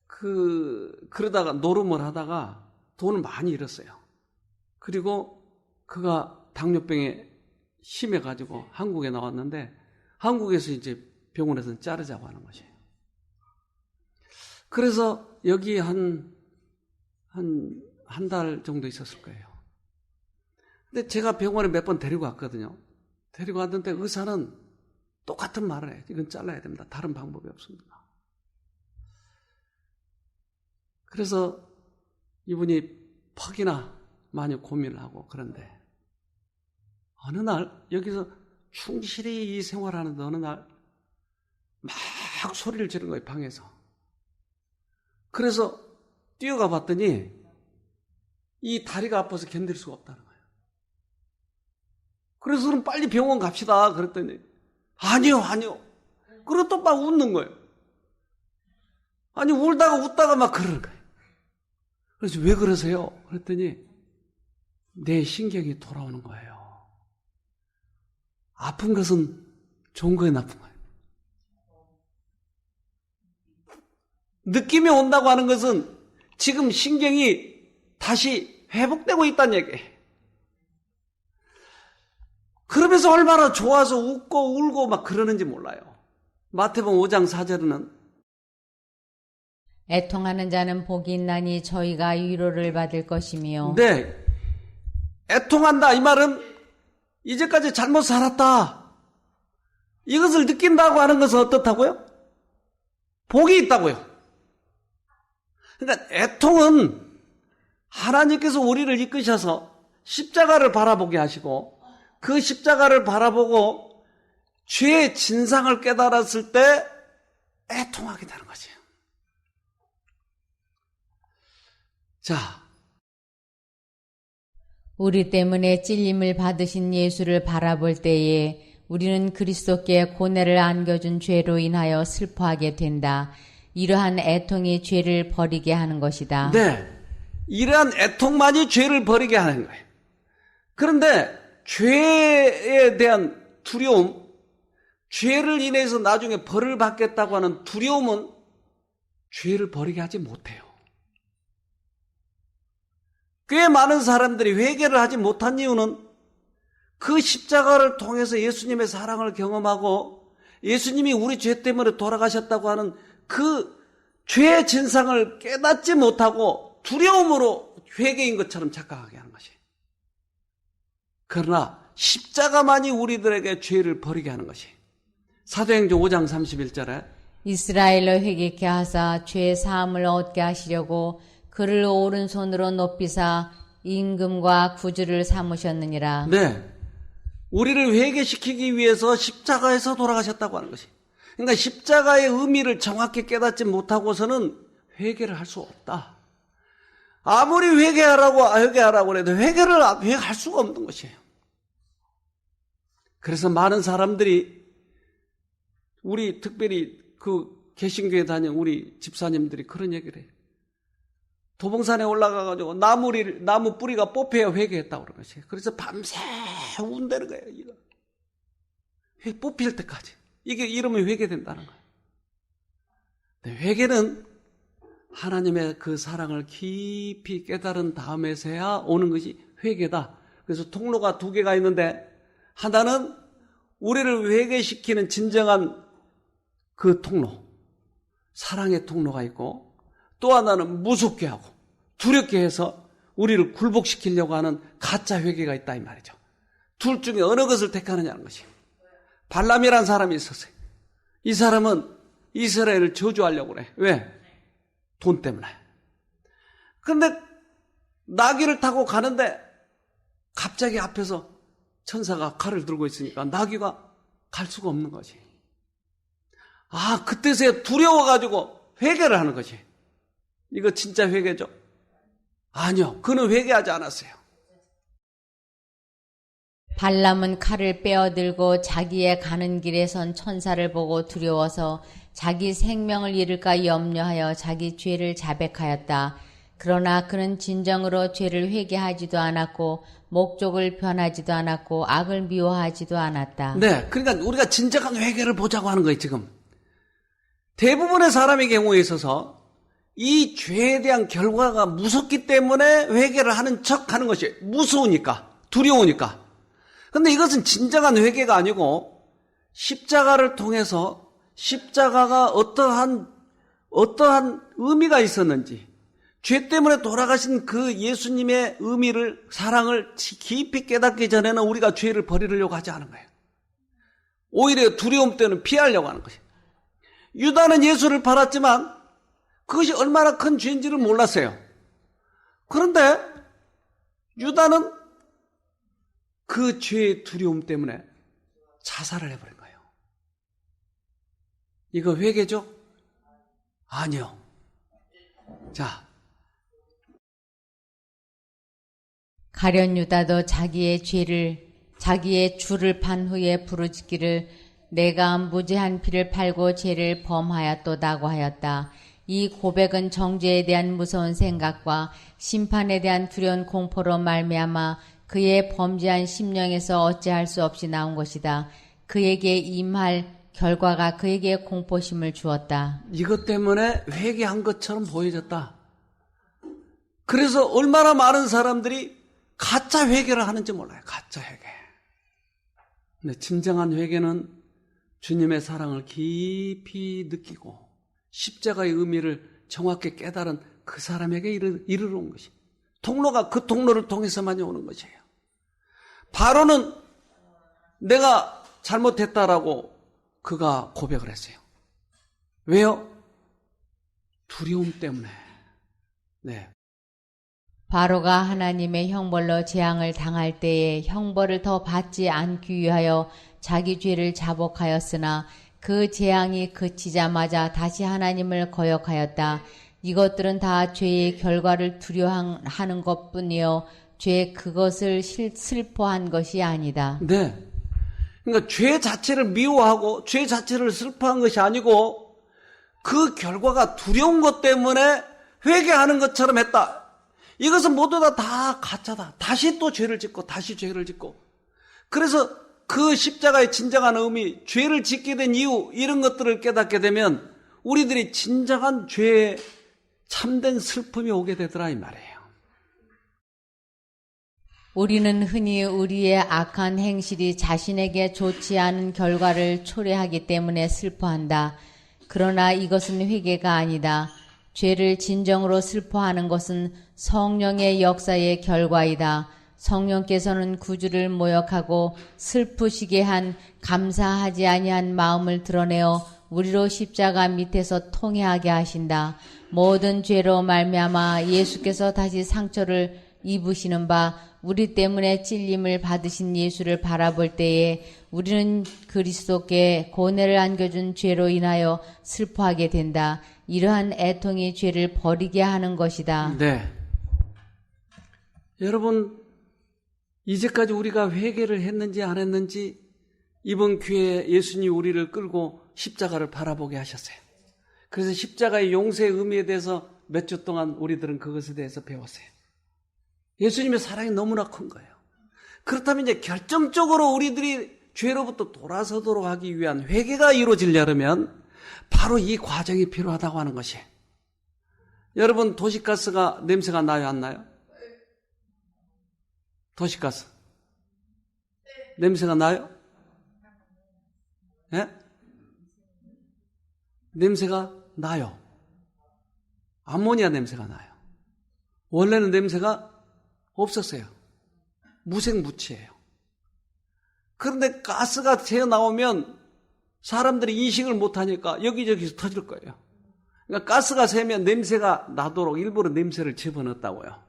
그러다가 노름을 하다가 돈을 많이 잃었어요. 그리고 그가 당뇨병에 심해가지고 한국에 나왔는데, 한국에서 이제 병원에서는 자르자고 하는 것이에요. 그래서 여기 한 달 정도 있었을 거예요. 근데 제가 병원에 몇 번 데리고 갔거든요. 데리고 갔는데 의사는 똑같은 말을 해요. 이건 잘라야 됩니다. 다른 방법이 없습니다. 그래서 이분이 퍽이나 많이 고민을 하고, 그런데 어느 날 여기서 충실히 이 생활하는데 어느 날 막 소리를 지른 거예요, 방에서. 그래서 뛰어가 봤더니 이 다리가 아파서 견딜 수가 없다는 거예요. 그래서 그럼 빨리 병원 갑시다 그랬더니 아니요. 그리고 또 막 웃는 거예요. 아니, 울다가 웃다가 막 그러는 거예요. 그래서 왜 그러세요? 그랬더니 내 신경이 돌아오는 거예요. 아픈 것은 좋은 거예요, 나쁜 거예요? 느낌이 온다고 하는 것은 지금 신경이 다시 회복되고 있다는 얘기예요. 그러면서 얼마나 좋아서 웃고 울고 막 그러는지 몰라요. 마태복음 5장 4절에는 애통하는 자는 복이 있나니 저희가 위로를 받을 것이며. 네, 애통한다 이 말은 이제까지 잘못 살았다, 이것을 느낀다고 하는 것은 어떻다고요? 복이 있다고요. 그러니까 애통은 하나님께서 우리를 이끄셔서 십자가를 바라보게 하시고, 그 십자가를 바라보고 죄의 진상을 깨달았을 때 애통하게 되는 거죠. 자, 우리 때문에 찔림을 받으신 예수를 바라볼 때에 우리는 그리스도께 고뇌를 안겨준 죄로 인하여 슬퍼하게 된다. 이러한 애통이 죄를 버리게 하는 것이다. 네, 이러한 애통만이 죄를 버리게 하는 거예요. 그런데 죄에 대한 두려움, 죄를 인해서 나중에 벌을 받겠다고 하는 두려움은 죄를 버리게 하지 못해요. 꽤 많은 사람들이 회개를 하지 못한 이유는 그 십자가를 통해서 예수님의 사랑을 경험하고 예수님이 우리 죄 때문에 돌아가셨다고 하는 그 죄의 진상을 깨닫지 못하고 두려움으로 회개인 것처럼 착각하게 하는 것이에요. 그러나 십자가만이 우리들에게 죄를 버리게 하는 것이에요. 사도행전 5장 31절에 이스라엘로 회개케 하사 죄 사함을 얻게 하시려고 그를 오른손으로 높이사 임금과 구주를 삼으셨느니라. 네, 우리를 회개시키기 위해서 십자가에서 돌아가셨다고 하는 것이. 그러니까 십자가의 의미를 정확히 깨닫지 못하고서는 회개를 할 수 없다. 아무리 회개하라고 해도 회개할 수가 없는 것이에요. 그래서 많은 사람들이 우리 특별히 그 개신교에 다니는 우리 집사님들이 그런 얘기를 해요. 도봉산에 올라가가지고 나무 뿌리가 뽑혀야 회개했다고 그러는 것이에요. 그래서 밤새 운다는 거예요. 이거. 뽑힐 때까지. 이게 이러면 회개된다는 거예요. 회개는 하나님의 그 사랑을 깊이 깨달은 다음에서야 오는 것이 회개다. 그래서 통로가 두 개가 있는데 하나는 우리를 회개시키는 진정한 그 통로, 사랑의 통로가 있고 또 하나는 무섭게 하고 두렵게 해서 우리를 굴복시키려고 하는 가짜 회개가 있다 이 말이죠. 둘 중에 어느 것을 택하느냐는 것이에요. 발람이라는 사람이 있었어요. 이 사람은 이스라엘을 저주하려고 그래. 왜? 돈 때문에. 그런데 나귀를 타고 가는데 갑자기 앞에서 천사가 칼을 들고 있으니까 나귀가 갈 수가 없는 거지. 그때서야 두려워가지고 회개를 하는 거지. 이거 진짜 회개죠? 아니요. 그는 회개하지 않았어요. 발람은 칼을 빼어들고 자기의 가는 길에 선 천사를 보고 두려워서 자기 생명을 잃을까 염려하여 자기 죄를 자백하였다. 그러나 그는 진정으로 죄를 회개하지도 않았고 목적을 변하지도 않았고 악을 미워하지도 않았다. 네, 그러니까 우리가 진정한 회개를 보자고 하는 거예요. 지금 대부분의 사람의 경우에 있어서 이 죄에 대한 결과가 무섭기 때문에 회개를 하는 척하는 것이 무서우니까, 두려우니까. 그런데 이것은 진정한 회개가 아니고 십자가를 통해서 십자가가 어떠한 의미가 있었는지, 죄 때문에 돌아가신 그 예수님의 의미를, 사랑을 깊이 깨닫기 전에는 우리가 죄를 버리려고 하지 않은 거예요. 오히려 두려움 때문에 피하려고 하는 것이에요. 유다는 예수를 팔았지만 그것이 얼마나 큰 죄인지를 몰랐어요. 그런데 유다는 그 죄의 두려움 때문에 자살을 해버린 거예요. 이거 회개죠? 아니요. 자, 가룟 유다도 자기의 주를 판 후에 부르짖기를 내가 무죄한 피를 팔고 죄를 범하였도다고 하였다. 이 고백은 정죄에 대한 무서운 생각과 심판에 대한 두려운 공포로 말미암아 그의 범죄한 심령에서 어찌할 수 없이 나온 것이다. 그에게 임할 결과가 그에게 공포심을 주었다. 이것 때문에 회개한 것처럼 보여졌다. 그래서 얼마나 많은 사람들이 가짜 회개를 하는지 몰라요. 가짜 회개. 근데 진정한 회개는 주님의 사랑을 깊이 느끼고 십자가의 의미를 정확히 깨달은 그 사람에게 이르러 온 것이. 통로가 그 통로를 통해서만 오는 것이에요. 바로는 내가 잘못했다라고 그가 고백을 했어요. 왜요? 두려움 때문에. 네. 바로가 하나님의 형벌로 재앙을 당할 때에 형벌을 더 받지 않기 위하여 자기 죄를 자복하였으나 그 재앙이 그치자마자 다시 하나님을 거역하였다. 이것들은 다 죄의 결과를 두려워하는 것뿐이요 죄 그것을 슬퍼한 것이 아니다. 네. 그러니까 죄 자체를 미워하고 죄 자체를 슬퍼한 것이 아니고 그 결과가 두려운 것 때문에 회개하는 것처럼 했다. 이것은 모두 다 가짜다. 다시 또 죄를 짓고 다시 죄를 짓고. 그래서 그 십자가의 진정한 의미, 죄를 짓게 된 이유, 이런 것들을 깨닫게 되면 우리들이 진정한 죄에 참된 슬픔이 오게 되더라 이 말이에요. 우리는 흔히 우리의 악한 행실이 자신에게 좋지 않은 결과를 초래하기 때문에 슬퍼한다. 그러나 이것은 회개가 아니다. 죄를 진정으로 슬퍼하는 것은 성령의 역사의 결과이다. 성령께서는 구주를 모욕하고 슬프시게 한 감사하지 아니한 마음을 드러내어 우리로 십자가 밑에서 통회하게 하신다. 모든 죄로 말미암아 예수께서 다시 상처를 입으시는 바 우리 때문에 찔림을 받으신 예수를 바라볼 때에 우리는 그리스도께 고뇌를 안겨준 죄로 인하여 슬퍼하게 된다. 이러한 애통이 죄를 버리게 하는 것이다. 네. 여러분, 이제까지 우리가 회개를 했는지 안 했는지 이번 기회에 예수님이 우리를 끌고 십자가를 바라보게 하셨어요. 그래서 십자가의 용서의 의미에 대해서 몇 주 동안 우리들은 그것에 대해서 배웠어요. 예수님의 사랑이 너무나 큰 거예요. 그렇다면 이제 결정적으로 우리들이 죄로부터 돌아서도록 하기 위한 회개가 이루어지려면 바로 이 과정이 필요하다고 하는 것이. 여러분, 도시가스가 냄새가 나요, 안 나요? 도시가스. 냄새가 나요? 예? 냄새가 나요. 암모니아 냄새가 나요. 원래는 냄새가 없었어요. 무색무취예요. 그런데 가스가 새어 나오면 사람들이 인식을 못하니까 여기저기서 터질 거예요. 그러니까 가스가 새면 냄새가 나도록 일부러 냄새를 집어넣었다고요.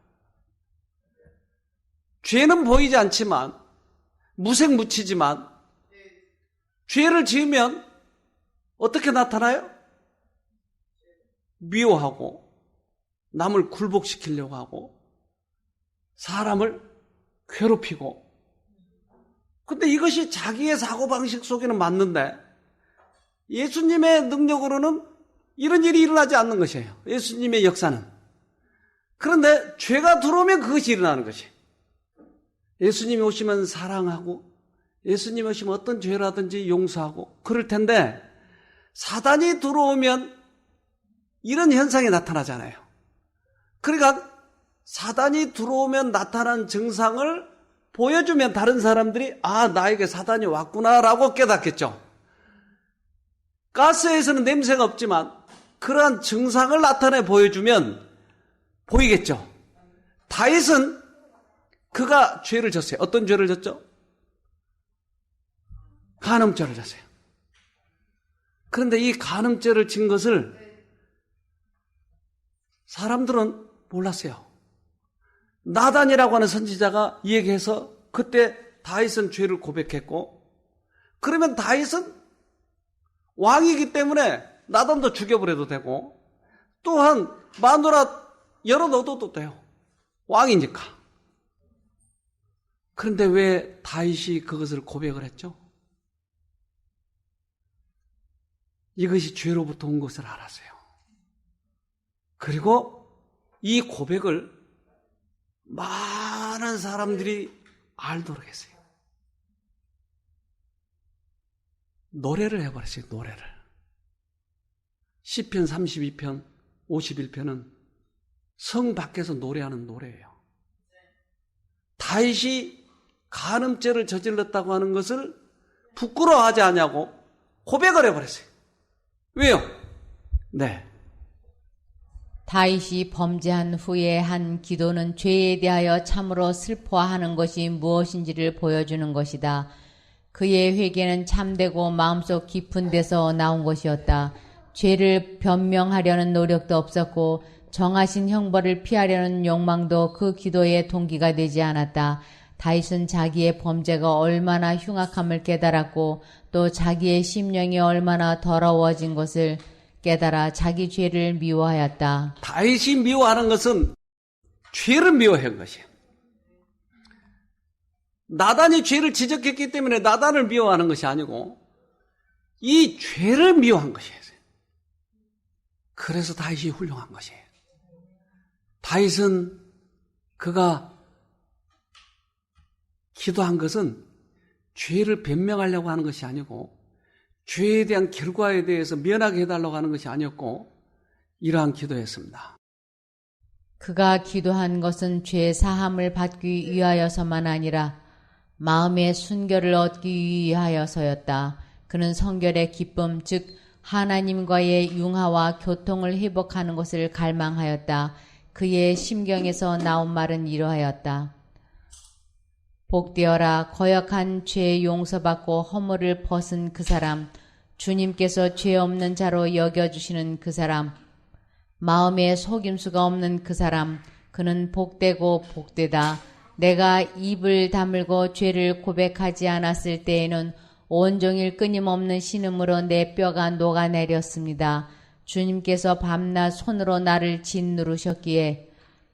죄는 보이지 않지만 무색무취지만 죄를 지으면 어떻게 나타나요? 미워하고 남을 굴복시키려고 하고 사람을 괴롭히고. 근데 이것이 자기의 사고방식 속에는 맞는데 예수님의 능력으로는 이런 일이 일어나지 않는 것이에요. 예수님의 역사는. 그런데 죄가 들어오면 그것이 일어나는 것이에요. 예수님이 오시면 사랑하고 예수님이 오시면 어떤 죄라든지 용서하고 그럴 텐데 사단이 들어오면 이런 현상이 나타나잖아요. 그러니까 사단이 들어오면 나타난 증상을 보여주면 다른 사람들이 아, 나에게 사단이 왔구나라고 깨닫겠죠. 가스에서는 냄새가 없지만 그러한 증상을 나타내 보여주면 보이겠죠. 다윗은 그가 죄를 졌어요. 어떤 죄를 졌죠? 간음죄를 졌어요. 그런데 이 간음죄를 진 것을 사람들은 몰랐어요. 나단이라고 하는 선지자가 얘기해서 그때 다윗은 죄를 고백했고, 그러면 다윗은 왕이기 때문에 나단도 죽여버려도 되고 또한 마누라 열어넣어도 돼요. 왕이니까. 그런데 왜 다윗이 그것을 고백을 했죠? 이것이 죄로부터 온 것을 알았어요. 그리고 이 고백을 많은 사람들이 알도록 했어요. 노래를 해버렸어요. 노래를. 시편 32편 51편은 성 밖에서 노래하는 노래예요. 다윗이 간음죄를 저질렀다고 하는 것을 부끄러워하지 않냐고 고백을 해버렸어요. 왜요? 네. 다윗이 범죄한 후에 한 기도는 죄에 대하여 참으로 슬퍼하는 것이 무엇인지를 보여주는 것이다. 그의 회개는 참되고 마음속 깊은 데서 나온 것이었다. 죄를 변명하려는 노력도 없었고 정하신 형벌을 피하려는 욕망도 그 기도의 동기가 되지 않았다. 다윗은 자기의 범죄가 얼마나 흉악함을 깨달았고 또 자기의 심령이 얼마나 더러워진 것을 깨달아 자기 죄를 미워하였다. 다윗이 미워하는 것은 죄를 미워한 것이에요. 나단이 죄를 지적했기 때문에 나단을 미워하는 것이 아니고 이 죄를 미워한 것이에요. 그래서 다윗이 훌륭한 것이에요. 다윗은 그가 기도한 것은 죄를 변명하려고 하는 것이 아니고 죄에 대한 결과에 대해서 면하게 해달라고 하는 것이 아니었고 이러한 기도였습니다. 그가 기도한 것은 죄 사함을 받기 위하여서만 아니라 마음의 순결을 얻기 위하여서였다. 그는 성결의 기쁨, 즉 하나님과의 융화와 교통을 회복하는 것을 갈망하였다. 그의 심경에서 나온 말은 이러하였다. 복되어라 거역한 죄 용서받고 허물을 벗은 그 사람, 주님께서 죄 없는 자로 여겨주시는 그 사람, 마음에 속임수가 없는 그 사람, 그는 복되고 복되다. 내가 입을 다물고 죄를 고백하지 않았을 때에는 온종일 끊임없는 신음으로 내 뼈가 녹아내렸습니다. 주님께서 밤낮 손으로 나를 짓누르셨기에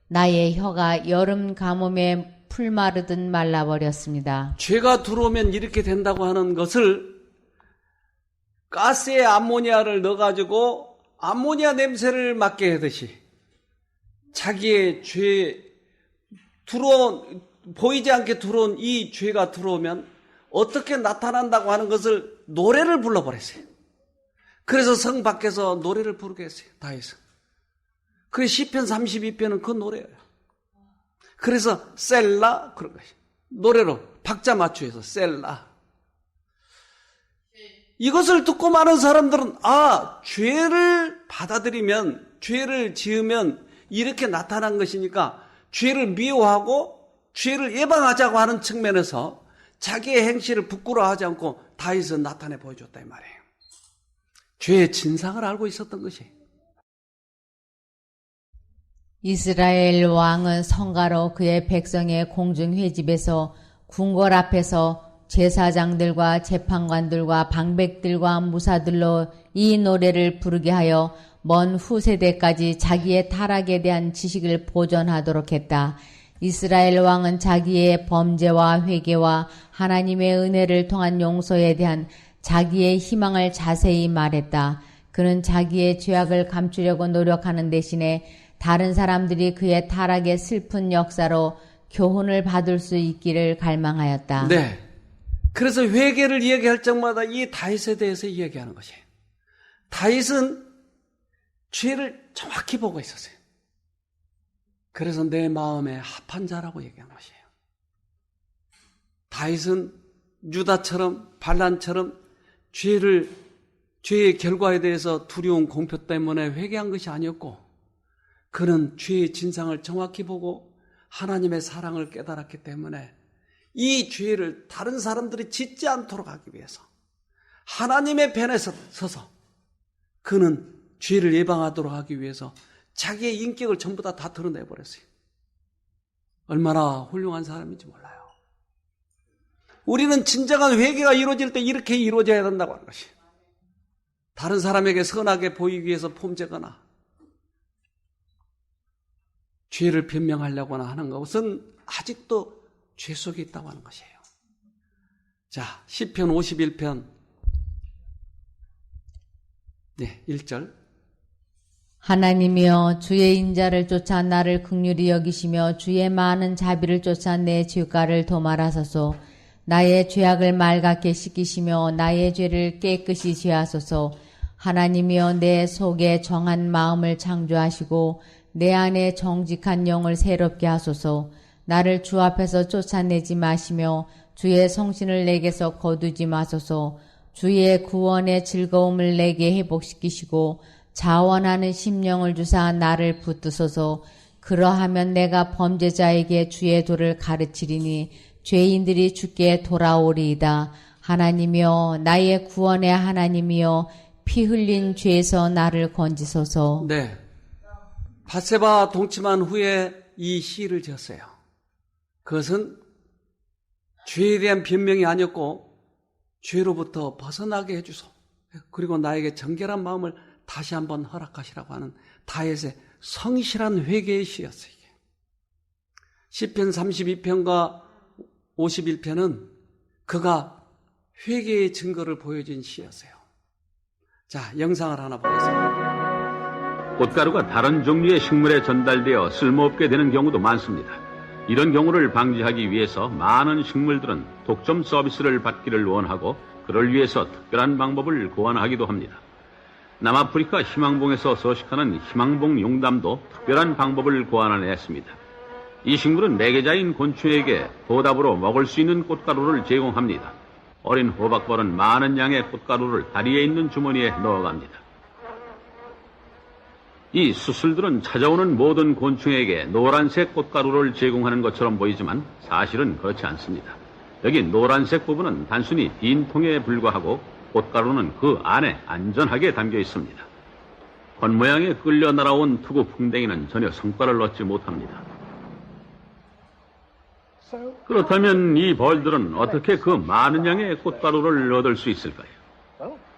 나의 혀가 여름 가뭄에 풀 마르듯 말라버렸습니다. 죄가 들어오면 이렇게 된다고 하는 것을 가스에 암모니아를 넣어가지고 암모니아 냄새를 맡게 하듯이 자기의 보이지 않게 들어온 이 죄가 들어오면 어떻게 나타난다고 하는 것을 노래를 불러버렸어요. 그래서 성 밖에서 노래를 부르게 했어요. 다윗은. 그래서 시편 32편은 그 노래예요. 그래서 셀라 그런 것이 노래로 박자 맞추어서 셀라. 이것을 듣고 많은 사람들은 죄를 받아들이면 죄를 지으면 이렇게 나타난 것이니까 죄를 미워하고 죄를 예방하자고 하는 측면에서 자기의 행실을 부끄러워하지 않고 다윗은 나타내 보여줬다 이 말이에요. 죄의 진상을 알고 있었던 것이. 이스라엘 왕은 성가로 그의 백성의 공중회집에서 궁궐 앞에서 제사장들과 재판관들과 방백들과 무사들로 이 노래를 부르게 하여 먼 후세대까지 자기의 타락에 대한 지식을 보존하도록 했다. 이스라엘 왕은 자기의 범죄와 회개와 하나님의 은혜를 통한 용서에 대한 자기의 희망을 자세히 말했다. 그는 자기의 죄악을 감추려고 노력하는 대신에 다른 사람들이 그의 타락의 슬픈 역사로 교훈을 받을 수 있기를 갈망하였다. 네. 그래서 회개를 이야기할 적마다 이 다윗에 대해서 이야기하는 것이에요. 다윗은 죄를 정확히 보고 있었어요. 그래서 내 마음에 합한 자라고 얘기한 것이에요. 다윗은 유다처럼 반란처럼 죄의 결과에 대해서 두려운 공표 때문에 회개한 것이 아니었고 그는 죄의 진상을 정확히 보고 하나님의 사랑을 깨달았기 때문에 이 죄를 다른 사람들이 짓지 않도록 하기 위해서 하나님의 편에 서서 그는 죄를 예방하도록 하기 위해서 자기의 인격을 전부 다 드러내버렸어요. 얼마나 훌륭한 사람인지 몰라요. 우리는 진정한 회개가 이루어질 때 이렇게 이루어져야 된다고 하는 것이. 다른 사람에게 선하게 보이기 위해서 폼재거나 죄를 변명하려거나 하는 것은 아직도 죄 속에 있다고 하는 것이에요. 자, 시편 51편 1절. 하나님이여 주의 인자를 쫓아 나를 긍휼히 여기시며 주의 많은 자비를 쫓아 내 죄가를 도말하소서. 나의 죄악을 맑게 씻기시며 나의 죄를 깨끗이 제하소서. 하나님이여 내 속에 정한 마음을 창조하시고 내 안에 정직한 영을 새롭게 하소서. 나를 주 앞에서 쫓아내지 마시며 주의 성신을 내게서 거두지 마소서. 주의 구원의 즐거움을 내게 회복시키시고 자원하는 심령을 주사 나를 붙드소서. 그러하면 내가 범죄자에게 주의 도를 가르치리니 죄인들이 주께 돌아오리이다. 하나님이여 나의 구원의 하나님이여 피 흘린 죄에서 나를 건지소서. 네. 밧세바 동침한 후에 이 시를 지었어요. 그것은 죄에 대한 변명이 아니었고 죄로부터 벗어나게 해주소. 그리고 나에게 정결한 마음을 다시 한번 허락하시라고 하는 다윗의 성실한 회개의 시였어요. 시편 32편과 51편은 그가 회개의 증거를 보여준 시였어요. 자, 영상을 하나 보겠습니다. 꽃가루가 다른 종류의 식물에 전달되어 쓸모없게 되는 경우도 많습니다. 이런 경우를 방지하기 위해서 많은 식물들은 독점 서비스를 받기를 원하고 그를 위해서 특별한 방법을 고안하기도 합니다. 남아프리카 희망봉에서 서식하는 희망봉 용담도 특별한 방법을 고안해냈습니다. 이 식물은 매개자인 곤충에게 보답으로 먹을 수 있는 꽃가루를 제공합니다. 어린 호박벌은 많은 양의 꽃가루를 다리에 있는 주머니에 넣어갑니다. 이 수술들은 찾아오는 모든 곤충에게 노란색 꽃가루를 제공하는 것처럼 보이지만 사실은 그렇지 않습니다. 여기 노란색 부분은 단순히 빈 통에 불과하고 꽃가루는 그 안에 안전하게 담겨 있습니다. 겉모양에 끌려 날아온 투구 풍뎅이는 전혀 성과를 얻지 못합니다. 그렇다면 이 벌들은 어떻게 그 많은 양의 꽃가루를 얻을 수 있을까요?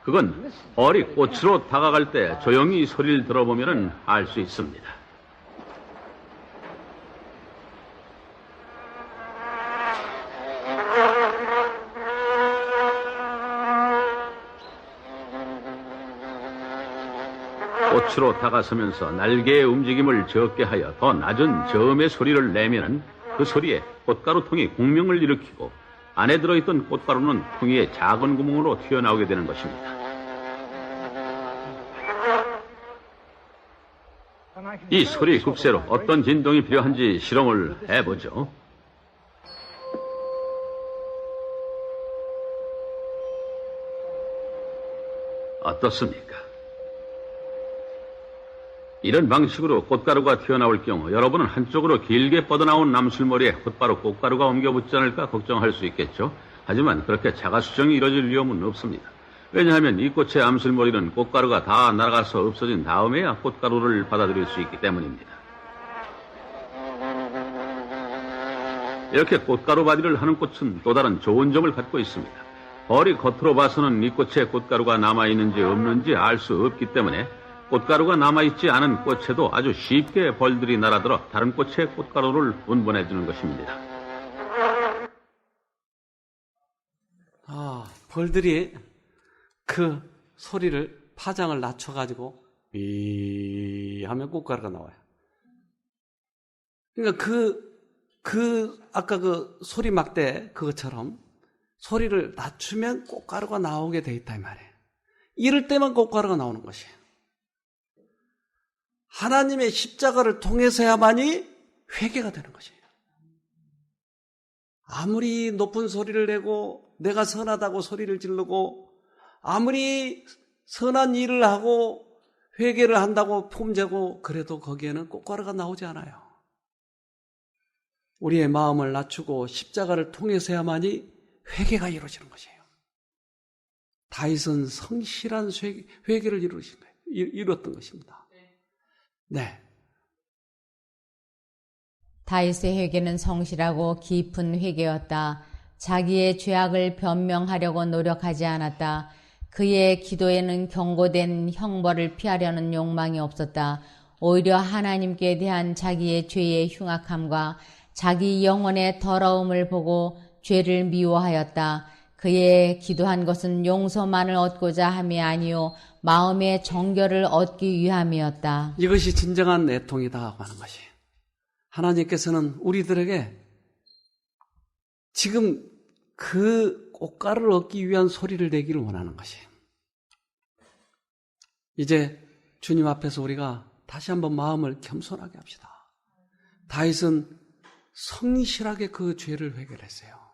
그건 벌이 꽃으로 다가갈 때 조용히 소리를 들어보면 알 수 있습니다. 꽃으로 다가서면서 날개의 움직임을 적게 하여 더 낮은 저음의 소리를 내면은 그 소리에 꽃가루통이 공명을 일으키고 안에 들어있던 꽃가루는 통이의 작은 구멍으로 튀어나오게 되는 것입니다. 이 소리 급세로 어떤 진동이 필요한지 실험을 해보죠. 어떻습니까? 이런 방식으로 꽃가루가 튀어나올 경우 여러분은 한쪽으로 길게 뻗어나온 남술머리에 곧바로 꽃가루가 옮겨붙지 않을까 걱정할 수 있겠죠. 하지만 그렇게 자가 수정이 이뤄질 위험은 없습니다. 왜냐하면 이 꽃의 암술머리는 꽃가루가 다 날아가서 없어진 다음에야 꽃가루를 받아들일 수 있기 때문입니다. 이렇게 꽃가루 바디를 하는 꽃은 또 다른 좋은 점을 갖고 있습니다. 벌이 겉으로 봐서는 이 꽃에 꽃가루가 남아있는지 없는지 알 수 없기 때문에 꽃가루가 남아있지 않은 꽃에도 아주 쉽게 벌들이 날아들어 다른 꽃의 꽃가루를 운반해주는 것입니다. 벌들이 그 소리를 파장을 낮춰가지고 이 하면 꽃가루가 나와요. 그러니까 아까 그 소리 막대 그것처럼 소리를 낮추면 꽃가루가 나오게 돼 있다 이 말이에요. 이럴 때만 꽃가루가 나오는 것이에요. 하나님의 십자가를 통해서야만이 회개가 되는 것이에요. 아무리 높은 소리를 내고 내가 선하다고 소리를 지르고 아무리 선한 일을 하고 회개를 한다고 폼재고 그래도 거기에는 꽃가루가 나오지 않아요. 우리의 마음을 낮추고 십자가를 통해서야만이 회개가 이루어지는 것이에요. 다윗은 성실한 회개를 이루었던 것입니다. 네. 다윗의 회개는 성실하고 깊은 회개였다. 자기의 죄악을 변명하려고 노력하지 않았다. 그의 기도에는 경고된 형벌을 피하려는 욕망이 없었다. 오히려 하나님께 대한 자기의 죄의 흉악함과 자기 영혼의 더러움을 보고 죄를 미워하였다. 그의 기도한 것은 용서만을 얻고자 함이 아니요 마음의 정결을 얻기 위함이었다. 이것이 진정한 애통이다 하는 것이. 하나님께서는 우리들에게 지금 그 꽃가루를 얻기 위한 소리를 내기를 원하는 것이에요. 이제 주님 앞에서 우리가 다시 한번 마음을 겸손하게 합시다. 다윗은 성실하게 그 죄를 회개했어요.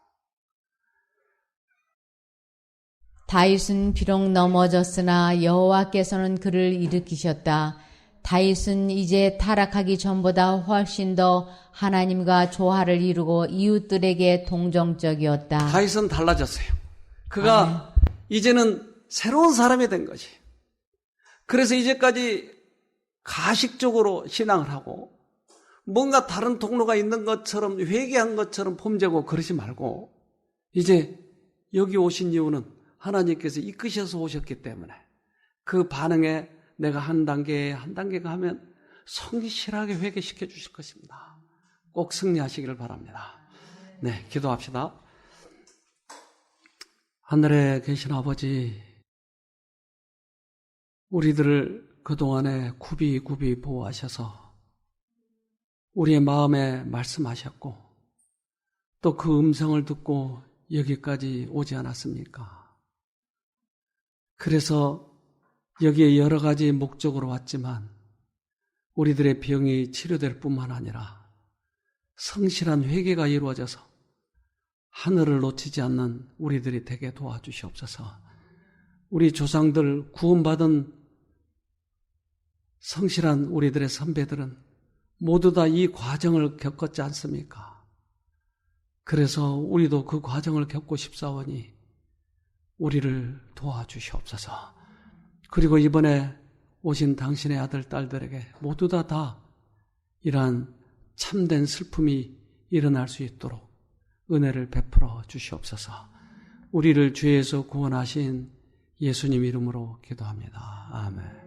다윗은 비록 넘어졌으나 여호와께서는 그를 일으키셨다. 다윗은 이제 타락하기 전보다 훨씬 더 하나님과 조화를 이루고 이웃들에게 동정적이었다. 다윗은 달라졌어요. 그가 이제는 새로운 사람이 된 것이. 그래서 이제까지 가식적으로 신앙을 하고 뭔가 다른 통로가 있는 것처럼 회개한 것처럼 폼재고 그러지 말고 이제 여기 오신 이유는 하나님께서 이끄셔서 오셨기 때문에 그 반응에 내가 한 단계가 하면 성실하게 회개시켜 주실 것입니다. 꼭 승리하시기를 바랍니다. 네, 기도합시다. 하늘에 계신 아버지, 우리들을 그동안에 굽이 보호하셔서 우리의 마음에 말씀하셨고 또 그 음성을 듣고 여기까지 오지 않았습니까? 그래서 여기에 여러 가지 목적으로 왔지만 우리들의 병이 치료될 뿐만 아니라 성실한 회개가 이루어져서 하늘을 놓치지 않는 우리들이 되게 도와주시옵소서. 우리 조상들 구원받은 성실한 우리들의 선배들은 모두 다 이 과정을 겪었지 않습니까? 그래서 우리도 그 과정을 겪고 싶사오니 우리를 도와주시옵소서. 그리고 이번에 오신 당신의 아들, 딸들에게 모두 다 이러한 참된 슬픔이 일어날 수 있도록 은혜를 베풀어 주시옵소서. 우리를 죄에서 구원하신 예수님 이름으로 기도합니다. 아멘.